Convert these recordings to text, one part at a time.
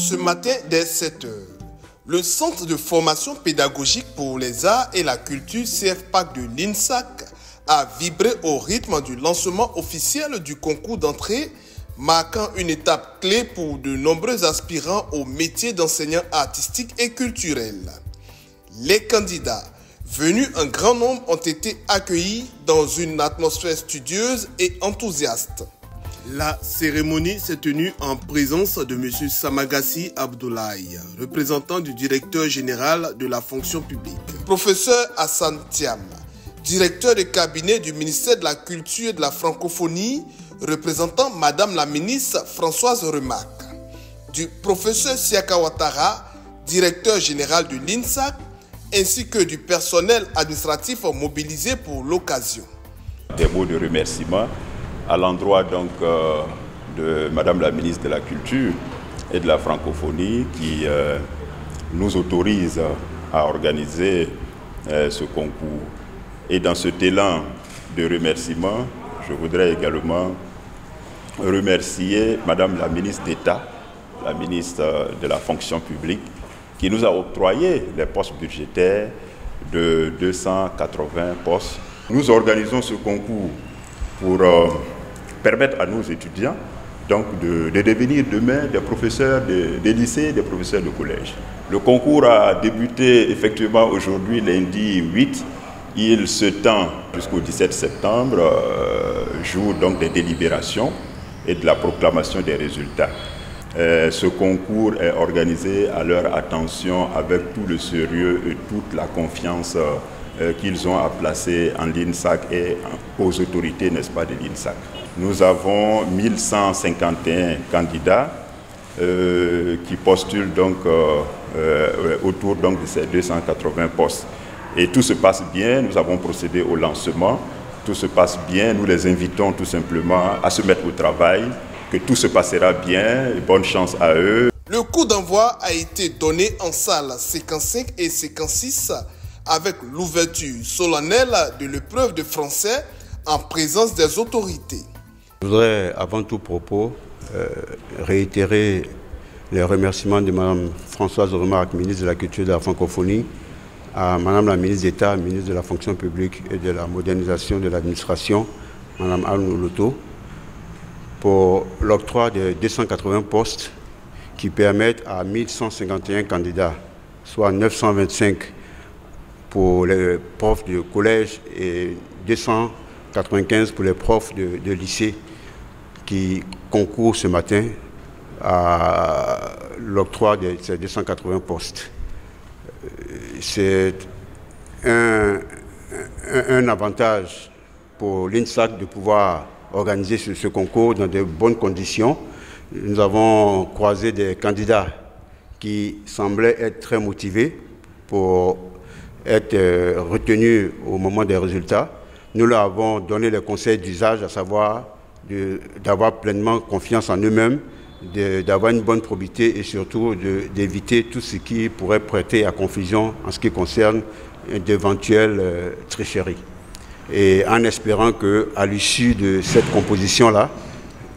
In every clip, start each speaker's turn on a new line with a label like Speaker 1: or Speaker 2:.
Speaker 1: Ce matin, dès 7 h, le Centre de formation pédagogique pour les arts et la culture CFPAC de l'INSAC a vibré au rythme du lancement officiel du concours d'entrée, marquant une étape clé pour de nombreux aspirants au métier d'enseignant artistique et culturel. Les candidats, venus en grand nombre, ont été accueillis dans une atmosphère studieuse et enthousiaste. La cérémonie s'est tenue en présence de M. Samagassi Abdoulaye, représentant du directeur général de la fonction publique. Professeur Hassan Thiam, directeur de cabinet du ministère de la Culture et de la Francophonie, représentant Madame la ministre Françoise Remac. Du professeur Siaka Ouattara, directeur général de l'INSAC, ainsi que du personnel administratif mobilisé pour l'occasion.
Speaker 2: Des mots de remerciement à l'endroit donc de Madame la ministre de la Culture et de la Francophonie qui nous autorise à organiser ce concours. Et dans cet élan de remerciement, je voudrais également remercier Madame la ministre d'État, la ministre de la fonction publique, qui nous a octroyé les postes budgétaires de 280 postes. Nous organisons ce concours pour permettre à nos étudiants donc de devenir demain des professeurs des lycées, des professeurs de collège. Le concours a débuté effectivement aujourd'hui, lundi 8. Il se tend jusqu'au 17 septembre, jour donc des délibérations et de la proclamation des résultats. Ce concours est organisé à leur attention avec tout le sérieux et toute la confiance qu'ils ont à placer en l'INSAC et aux autorités, n'est-ce pas, de l'INSAC. Nous avons 1151 candidats qui postulent donc autour donc de ces 280 postes. Et tout se passe bien, nous avons procédé au lancement, tout se passe bien, nous les invitons tout simplement à se mettre au travail, que tout se passera bien, bonne chance à eux.
Speaker 1: Le coup d'envoi a été donné en salle séquence 5 et séquence 6 avec l'ouverture solennelle de l'épreuve de français en présence des autorités.
Speaker 3: Je voudrais avant tout propos réitérer les remerciements de Mme Françoise Remac, ministre de la Culture et de la Francophonie, à Mme la ministre d'État, ministre de la fonction publique et de la modernisation de l'administration, Mme Anne Loto, pour l'octroi de 280 postes qui permettent à 1151 candidats, soit 925 pour les profs de collège et 295 pour les profs de lycée qui concourent ce matin à l'octroi de ces 280 postes. C'est un avantage pour l'INSAC de pouvoir organiser ce concours dans de bonnes conditions. Nous avons croisé des candidats qui semblaient être très motivés pour être retenus au moment des résultats. Nous leur avons donné les conseils d'usage, à savoir d'avoir pleinement confiance en eux-mêmes, d'avoir une bonne probité et surtout d'éviter tout ce qui pourrait prêter à confusion en ce qui concerne d'éventuelles tricheries. Et en espérant qu'à l'issue de cette composition-là,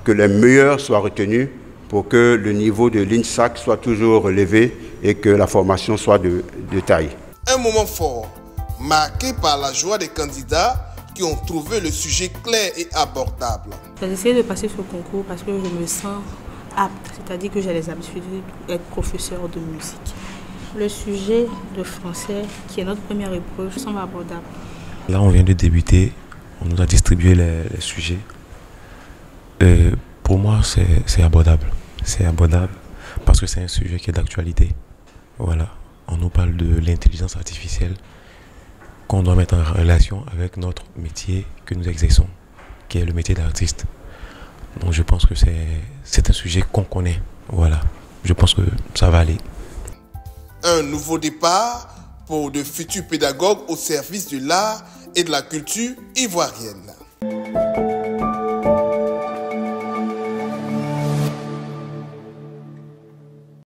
Speaker 3: que les meilleurs soient retenus pour que le niveau de l'INSAC soit toujours relevé et que la formation soit de taille.
Speaker 1: Un moment fort, marqué par la joie des candidats qui ont trouvé le sujet clair et abordable.
Speaker 4: J'ai essayé de passer ce concours parce que je me sens apte, c'est-à-dire que j'ai les habitudes d'être professeur de musique. Le sujet de français, qui est notre première épreuve, semble abordable.
Speaker 5: Là, on vient de débuter, on nous a distribué les sujets. Pour moi, c'est abordable. C'est abordable parce que c'est un sujet qui est d'actualité. Voilà, on nous parle de l'intelligence artificielle qu'on doit mettre en relation avec notre métier que nous exerçons, qui est le métier d'artiste. Donc je pense que c'est un sujet qu'on connaît. Voilà, je pense que ça va aller.
Speaker 1: Un nouveau départ pour de futurs pédagogues au service de l'art et de la culture ivoirienne.